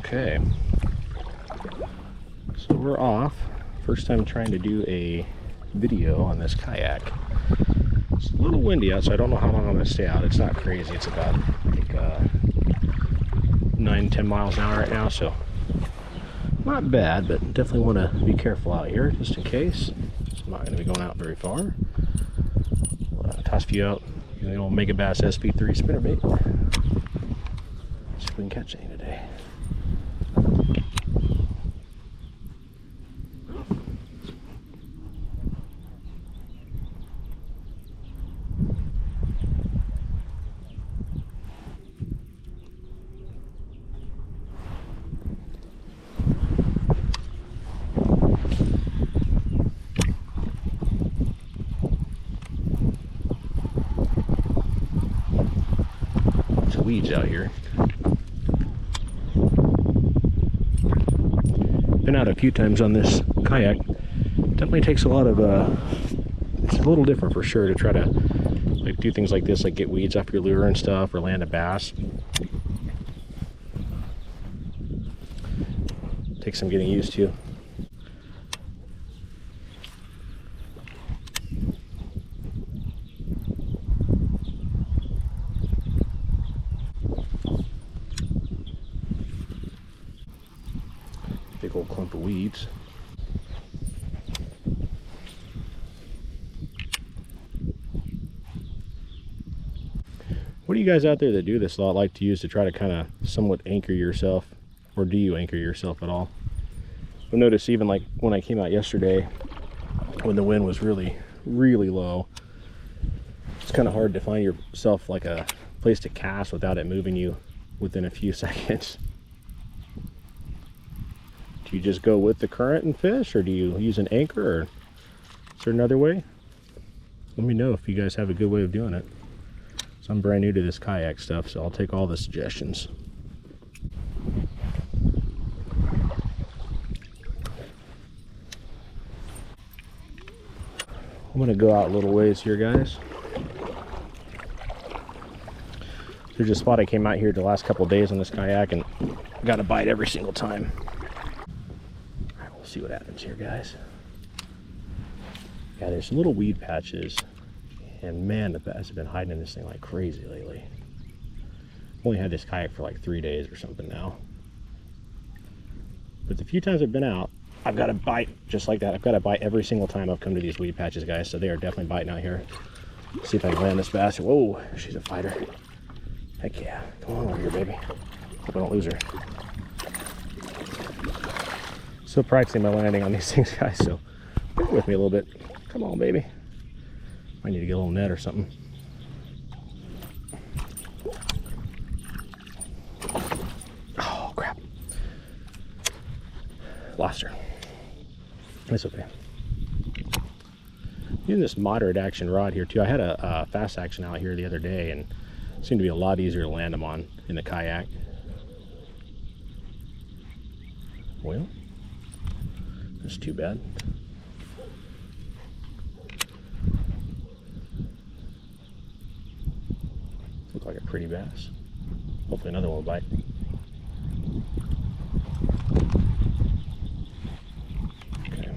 Okay, so we're off. First time trying to do a video on this kayak. It's a little windy out, so I don't know how long I'm going to stay out. It's not crazy. It's about, I think, 9-10 miles an hour right now, so not bad, but definitely want to be careful out here just in case. So I'm not going to be going out very far. We'll toss a few out. The old Mega Bass SP3 spinnerbait. See if we can catch any today. Weeds out here. Been out a few times on this kayak. Definitely takes a lot of it's a little different for sure to try to like do things like this, like get weeds off your lure and stuff, or land a bass. Takes some getting used to. Big old clump of weeds. What do you guys out there that do this a lot like to use to try to kind of somewhat anchor yourself, or do you anchor yourself at all? You'll notice even like when I came out yesterday, when the wind was really low, it's kind of hard to find yourself like a place to cast without it moving you within a few seconds. Do you just go with the current and fish, or do you use an anchor, or is there another way? Let me know if you guys have a good way of doing it. So I'm brand new to this kayak stuff, so I'll take all the suggestions. I'm gonna go out a little ways here, guys. There's a spot I came out here the last couple days on this kayak and got a bite every single time. See what happens here, guys. Yeah, there's little weed patches, and man, the bass have been hiding in this thing like crazy lately. I've only had this kayak for like 3 days or something now, but the few times I've been out, I've got a bite just like that. I've got a bite every single time I've come to these weed patches, guys, so they are definitely biting out here. Let's see if I can land this bass. Whoa, she's a fighter. Heck yeah, come on over here, baby. Hope I don't lose her. So practicing my landing on these things, guys, so bear with me a little bit. Come on, baby. I need to get a little net or something. Oh crap, lost her. That's okay. Using this moderate action rod here too. I had a fast action out here the other day, and it seemed to be a lot easier to land them on in the kayak. Well, that's too bad. Look like a pretty bass. Hopefully another one will bite. Okay.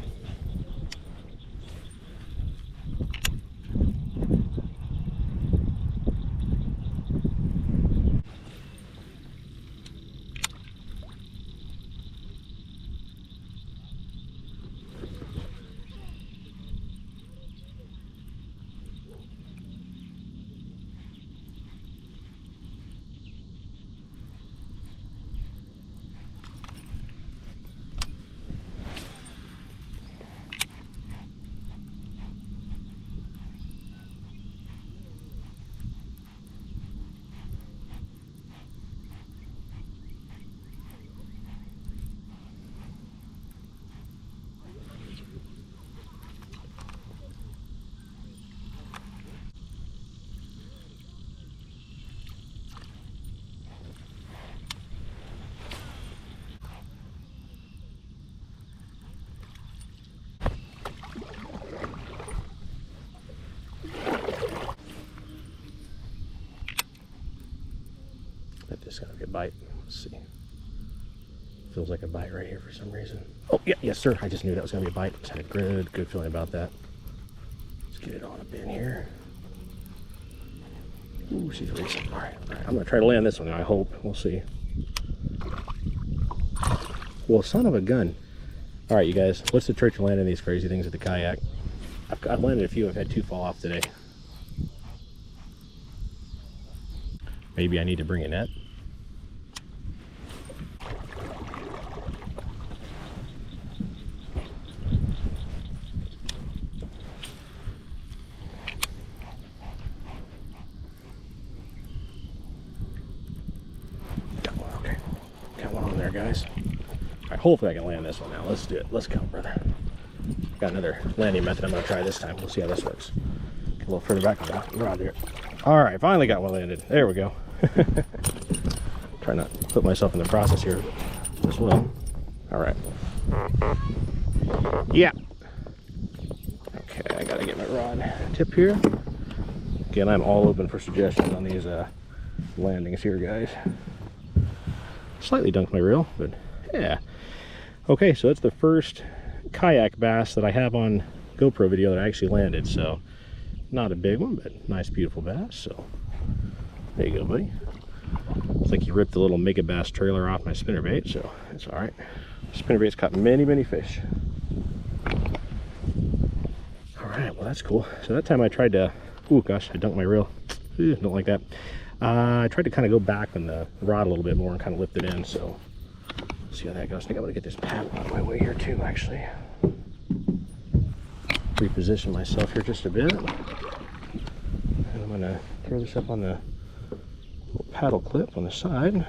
This is gonna be a bite. Let's see. feels like a bite right here for some reason. Oh, yeah, yes, sir. I just knew that was going to be a bite. Just had a good feeling about that. Let's get it on up in here. Ooh, she's racing. All right. I'm going to try to land this one, I hope. We'll see. Well, son of a gun. All right, you guys. What's the trick to landing these crazy things with the kayak? I've landed a few. I've had 2 fall off today. Maybe I need to bring a net. Guys. All right, hopefully I can land this one now. Let's do it. Let's go, brother. Got another landing method I'm going to try this time. We'll see how this works. Get a little further back on the rod here. All right, finally got one landed. There we go. Try not to put myself in the process here as well. All right. Yeah. Okay, I got to get my rod tip here. Again, I'm all open for suggestions on these landings here, guys. Slightly dunked my reel, but yeah. Okay, so that's the first kayak bass that I have on GoPro video that I actually landed. So not a big one, but nice, beautiful bass. So there you go, buddy. It's like you ripped the little mega bass trailer off my spinnerbait, so it's all right. Spinnerbait's caught many fish. All right, well that's cool. So that time I tried to, oh gosh, I dunked my reel. Ooh, don't like that. I tried to kind of go back on the rod a little bit more and kind of lift it in, so let's see how that goes. I think I'm going to get this paddle out of my way here too, actually. Reposition myself here just a bit. And I'm going to throw this up on the little paddle clip on the side.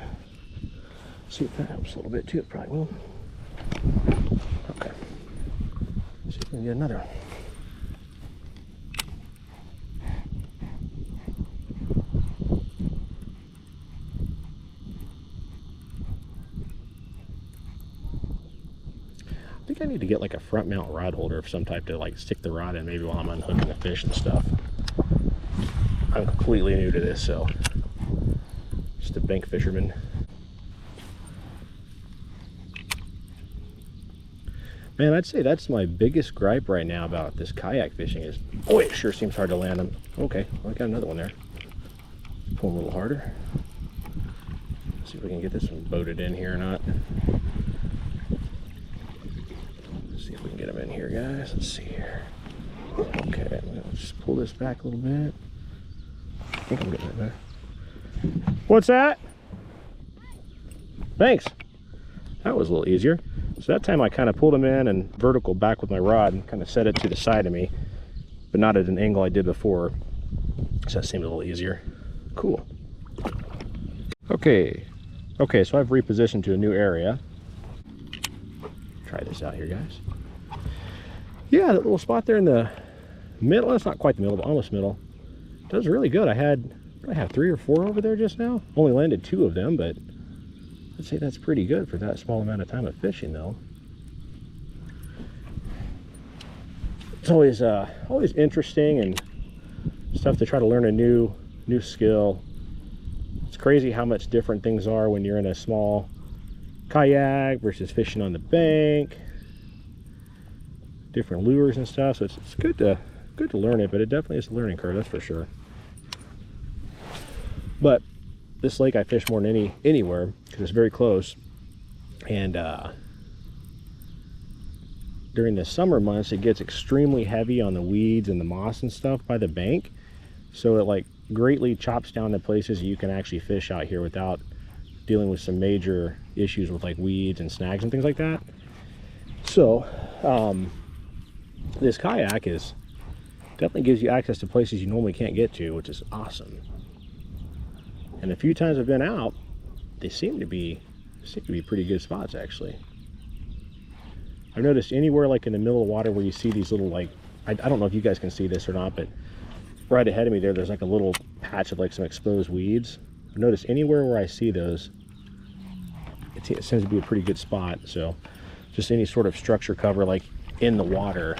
See if that helps a little bit too. It probably will. Okay. See if we can get another one. I think I need to get like a front mount rod holder of some type to like stick the rod in maybe while I'm unhooking the fish and stuff. I'm completely new to this, so just a bank fisherman. Man, I'd say that's my biggest gripe right now about this kayak fishing is, boy, it sure seems hard to land them. Okay, well, I got another one there. Pull them a little harder. See if we can get this one boated in here or not. See if we can get them in here, guys. Let's see here. Okay, let's just pull this back a little bit. I think I'm getting it there. What's that? Thanks. That was a little easier. So that time I kind of pulled them in and vertical back with my rod and kind of set it to the side of me, but not at an angle I did before. So that seemed a little easier. Cool. Okay, so I've repositioned to a new area. Try this out here, guys. Yeah, that little spot there in the middle, it's not quite the middle, but almost middle, does really good. I have 3 or 4 over there just now. Only landed 2 of them, but I'd say that's pretty good for that small amount of time of fishing, though. It's always interesting and stuff to try to learn a new skill. It's crazy how much different things are when you're in a small kayak versus fishing on the bank. Different lures and stuff, so it's good to learn it, but it definitely is a learning curve, that's for sure. But this lake I fish more than anywhere because it's very close, and during the summer months it gets extremely heavy on the weeds and the moss and stuff by the bank, so it like greatly chops down the places you can actually fish out here without dealing with some major issues with like weeds and snags and things like that. So this kayak definitely gives you access to places you normally can't get to, which is awesome. And the few times I've been out, they seem to be pretty good spots, actually. I've noticed anywhere like in the middle of water where you see these little, like, I don't know if you guys can see this or not, but right ahead of me there's like a little patch of like some exposed weeds. I've noticed anywhere where I see those, it seems to be a pretty good spot. So just any sort of structure cover like in the water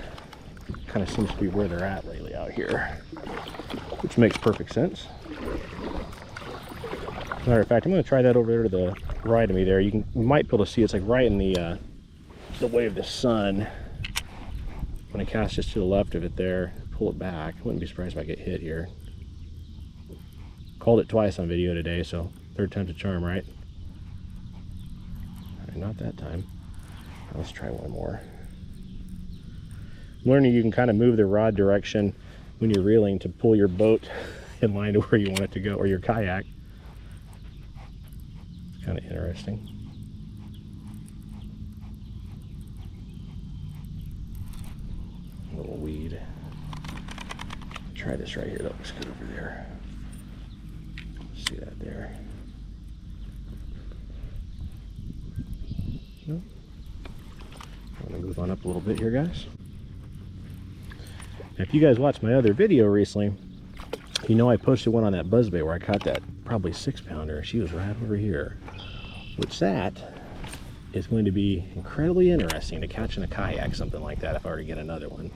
kind of seems to be where they're at lately out here, which makes perfect sense. As a matter of fact, I'm going to try that over there to the right of me there. You might be able to see it's like right in the way of the sun. When I cast just to the left of it there, pull it back. Wouldn't be surprised if I get hit here. Called it twice on video today, so third time's a charm, right? All right, not that time. Let's try one more. Learning you can kind of move the rod direction when you're reeling to pull your boat in line to where you want it to go, or your kayak. It's kind of interesting. A little weed. Try this right here. That looks good over there. See that there? No. I'm gonna move on up a little bit here, guys. Now, if you guys watched my other video recently, you know I posted one on that buzzbait where I caught that probably 6-pounder. She was right over here. Which that is going to be incredibly interesting to catch in a kayak, something like that, if I were to get another one.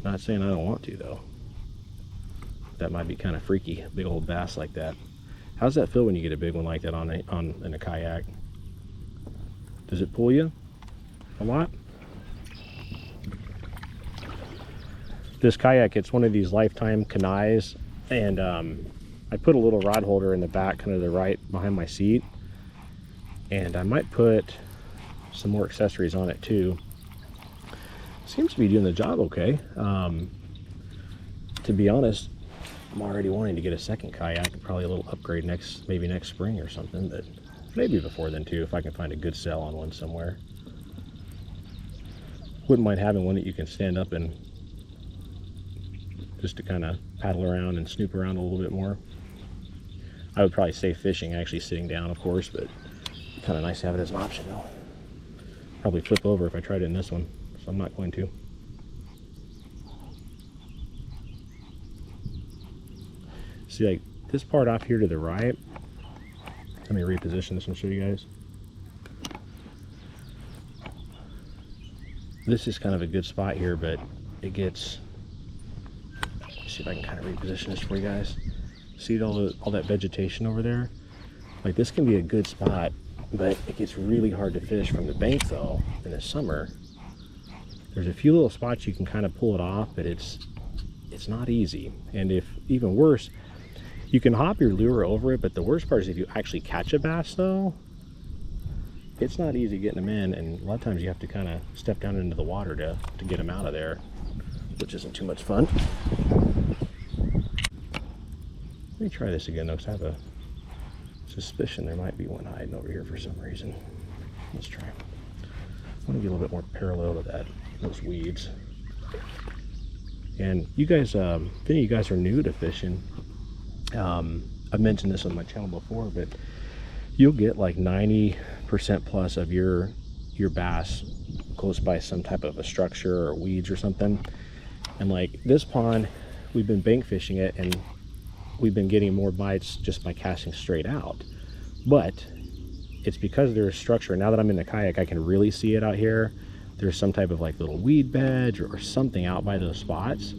Not saying I don't want to, though. That might be kind of freaky, a big old bass like that. How's that feel when you get a big one like that in a kayak? Does it pull you a lot? This kayak, it's one of these Lifetime Kenais, and I put a little rod holder in the back, kind of the right behind my seat, and I might put some more accessories on it too. Seems to be doing the job okay. To be honest, I'm already wanting to get a second kayak, probably a little upgrade maybe next spring or something, but maybe before then too, if I can find a good sale on one somewhere. Wouldn't mind having one that you can stand up and just to kind of paddle around and snoop around a little bit more. I would probably stay fishing, actually sitting down, of course, but kind of nice to have it as an option though. Probably flip over if I tried it in this one, so I'm not going to. See, like this part off here to the right, let me reposition this and show you guys. This is kind of a good spot here, but it gets, let's see if I can kind of reposition this for you guys. See all that vegetation over there? Like this can be a good spot, but it gets really hard to fish from the bank though in the summer. There's a few little spots you can kind of pull it off, but it's not easy. And if even worse, you can hop your lure over it, but the worst part is if you actually catch a bass though, it's not easy getting them in, and a lot of times you have to kind of step down into the water to get them out of there, which isn't too much fun. Let me try this again though, because I have a suspicion there might be one hiding over here for some reason. Let's try. I want to be a little bit more parallel to those weeds. And you guys, if any of you guys are new to fishing, I've mentioned this on my channel before, but you'll get like 90% plus of your bass close by some type of a structure or weeds or something. And like this pond, we've been bank fishing it and we've been getting more bites just by casting straight out. But it's because there's structure. Now that I'm in the kayak, I can really see it out here. There's some type of like little weed bed or something out by those spots.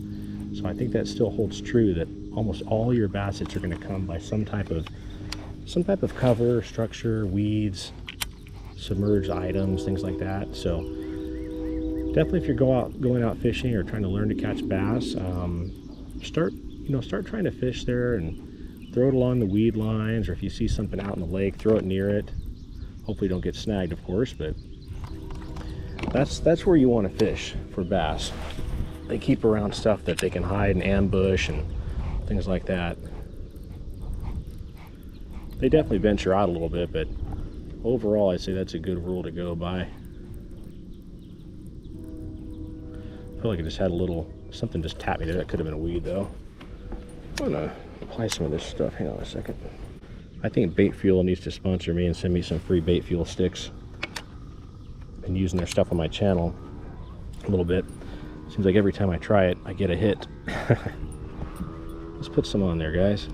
So I think that still holds true, that almost all your bass hits are going to come by some type of cover, structure, weeds, submerged items, things like that. So definitely, if you're going out fishing or trying to learn to catch bass, start trying to fish there and throw it along the weed lines, or if you see something out in the lake, throw it near it. Hopefully, you don't get snagged, of course, but that's where you want to fish for bass. They keep around stuff that they can hide and ambush and things like that. They definitely venture out a little bit, but overall I'd say that's a good rule to go by. I feel like I just had something just tapped me there. That could have been a weed though. I'm gonna apply some of this stuff. Hang on a second. I think Bait Fuel needs to sponsor me and send me some free Bait Fuel sticks. Been using their stuff on my channel a little bit. Seems like every time I try it, I get a hit. Let's put some on there, guys.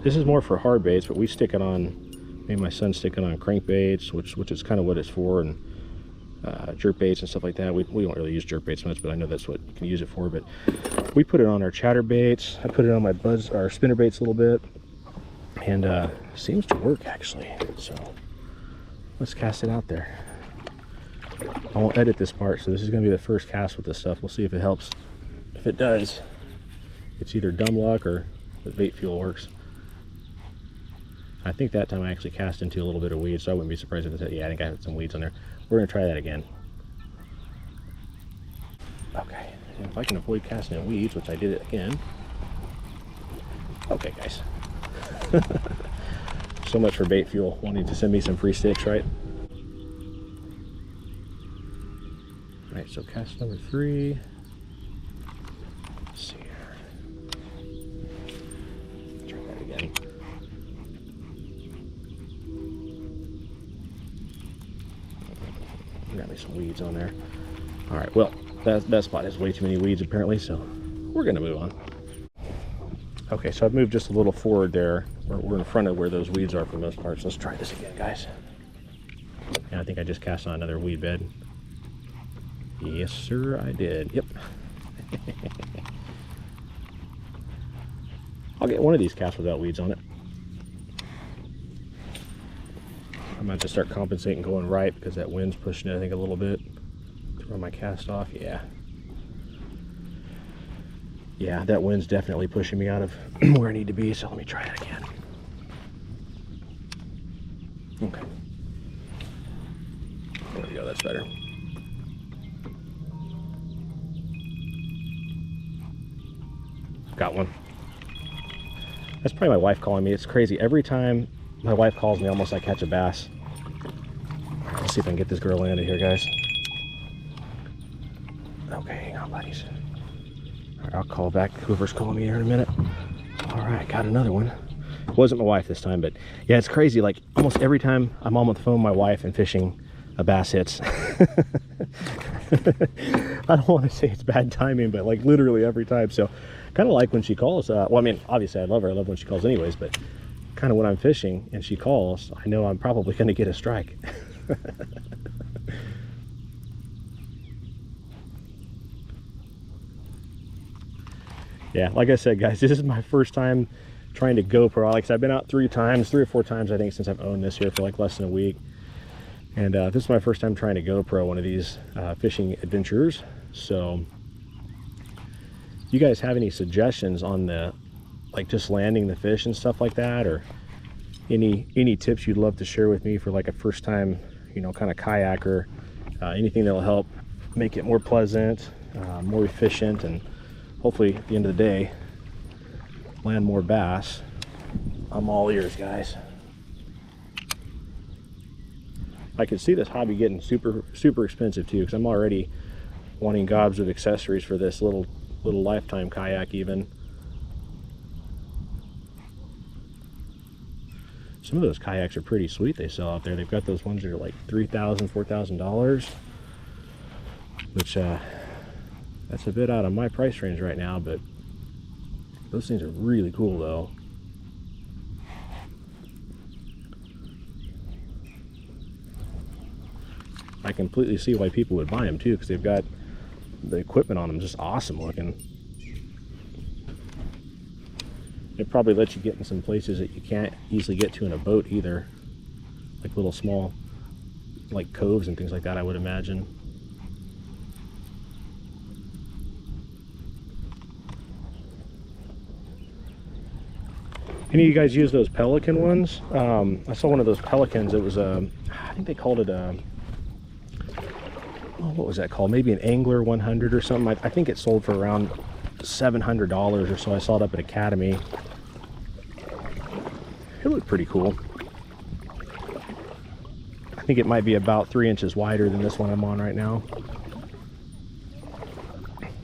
This is more for hard baits, but we stick it on, me and my son stick it on crankbaits, which is kind of what it's for, and jerk baits and stuff like that. We don't really use jerk baits much, but I know that's what you can use it for. But we put it on our chatter baits. I put it on my spinner baits a little bit. and seems to work actually. So let's cast it out there. I won't edit this part, so this is going to be the first cast with this stuff. We'll see if it helps. If it does, it's either dumb luck or the bait fuel works. I think that time I actually cast into a little bit of weeds, so I wouldn't be surprised if it, yeah, I think I had some weeds on there. We're going to try that again. Okay, and if I can avoid casting in weeds, which I did it again. Okay, guys. So much for bait fuel wanting to send me some free sticks, right? All right, so cast number 3. Let's see here. Try that again. Got me some weeds on there. All right, well, that spot has way too many weeds apparently, so we're gonna move on. Okay, so I've moved just a little forward there. We're in front of where those weeds are for most parts. Let's try this again, guys. And I think I just cast on another weed bed. Yes, sir, I did. Yep. I'll get one of these casts without weeds on it. I'm going to start compensating going right because that wind's pushing it, I think, a little bit. Throw my cast off. Yeah, that wind's definitely pushing me out of where I need to be, so let me try it again. Okay. There we go, that's better. Got one. That's probably my wife calling me. It's crazy. Every time my wife calls me, almost I catch a bass. Let's see if I can get this girl landed here, guys. Okay, hang on, buddies. All right, I'll call back whoever's calling me here in a minute. All right, got another one. It wasn't my wife this time, but yeah, it's crazy. Like almost every time I'm on the phone with my wife and fishing, a bass hits. I don't want to say it's bad timing, but like literally every time. So kind of like when she calls, well, I mean, obviously I love her. I love when she calls anyways, but kind of when I'm fishing and she calls, I know I'm probably going to get a strike. Yeah, like I said, guys, this is my first time trying to GoPro. Like I said, I've been out 3 or 4 times, I think, since I've owned this here for like less than a week. And this is my first time trying to GoPro one of these fishing adventures. So you guys have any suggestions on the, like, just landing the fish and stuff like that, or any tips you'd love to share with me for like a first time, you know, kind of kayaker, anything that'll help make it more pleasant, more efficient, and hopefully at the end of the day land more bass. I'm all ears, guys. I could see this hobby getting super expensive too, because I'm already wanting gobs of accessories for this little lifetime kayak even. Some of those kayaks are pretty sweet they sell out there. They've got those ones that are like $3,000, $4,000, which that's a bit out of my price range right now, but those things are really cool though. I completely see why people would buy them too, because they've got the equipment on them just awesome looking. It probably lets you get in some places that you can't easily get to in a boat either, like little small like coves and things like that, I would imagine. Any of you guys use those Pelican ones? I saw one of those Pelicans. It was I think they called it what was that called? Maybe an Angler 100 or something. I think it sold for around $700 or so. I saw it up at Academy. It looked pretty cool. I think it might be about 3 inches wider than this one I'm on right now.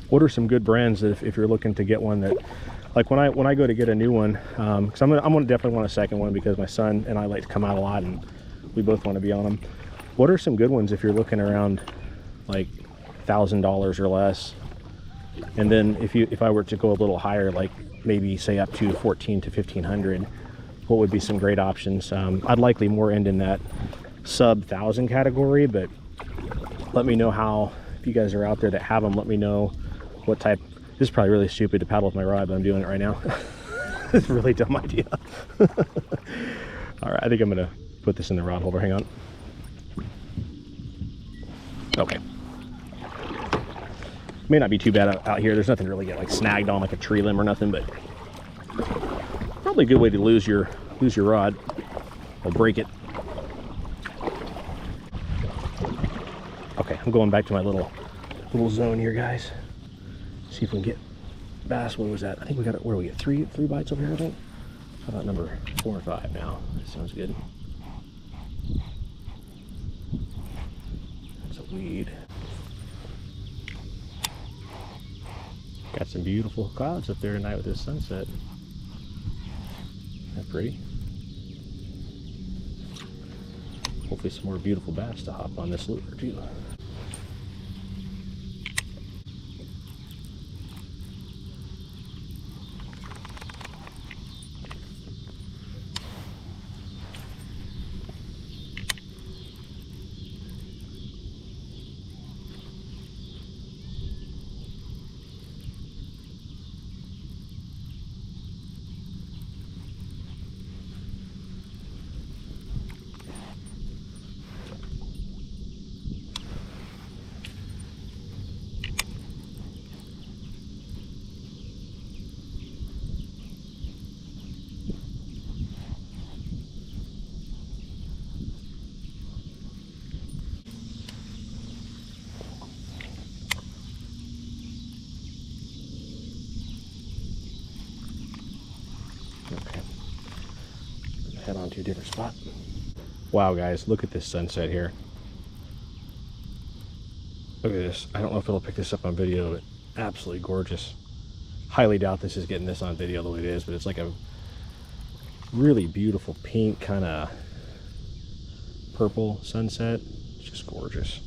What are some good brands that if you're looking to get one that, like when I go to get a new one, because I'm gonna definitely want a second one because my son and I like to come out a lot and we both want to be on them. What are some good ones if you're looking around like $1,000 or less? And then if I were to go a little higher, like maybe say up to $1,400 to $1,500, what would be some great options? I'd likely more end in that sub 1,000 category, but let me know how, if you guys are out there that have them, let me know what type. This is probably really stupid to paddle with my rod, but I'm doing it right now. It's a really dumb idea. All right, I think I'm gonna put this in the rod holder. Hang on. Okay. May not be too bad out here. There's nothing to really get like snagged on, like a tree limb or nothing, but probably a good way to lose your rod or break it. Okay, I'm going back to my little zone here, guys. See if we can get bass. What was that? I think we got it. Where we get three bites over here, I think. How about number 4 or 5 now? That sounds good. That's a weed. Got some beautiful clouds up there tonight with this sunset. Isn't that pretty? Hopefully some more beautiful bass to hop on this lure too. Head on to a different spot. Wow, guys, look at this sunset here. Look at this. I don't know if it'll pick this up on video, but absolutely gorgeous. Highly doubt this is getting this on video the way it is, but it's like a really beautiful pink kind of purple sunset. It's just gorgeous.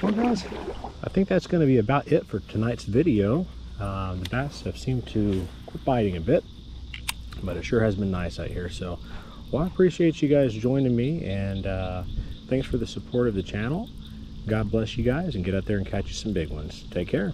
Well, guys, I think that's going to be about it for tonight's video. The bass have seemed to quit biting a bit, but it sure has been nice out here. So, well, I appreciate you guys joining me, and thanks for the support of the channel. God bless you guys, and get out there and catch you some big ones. Take care.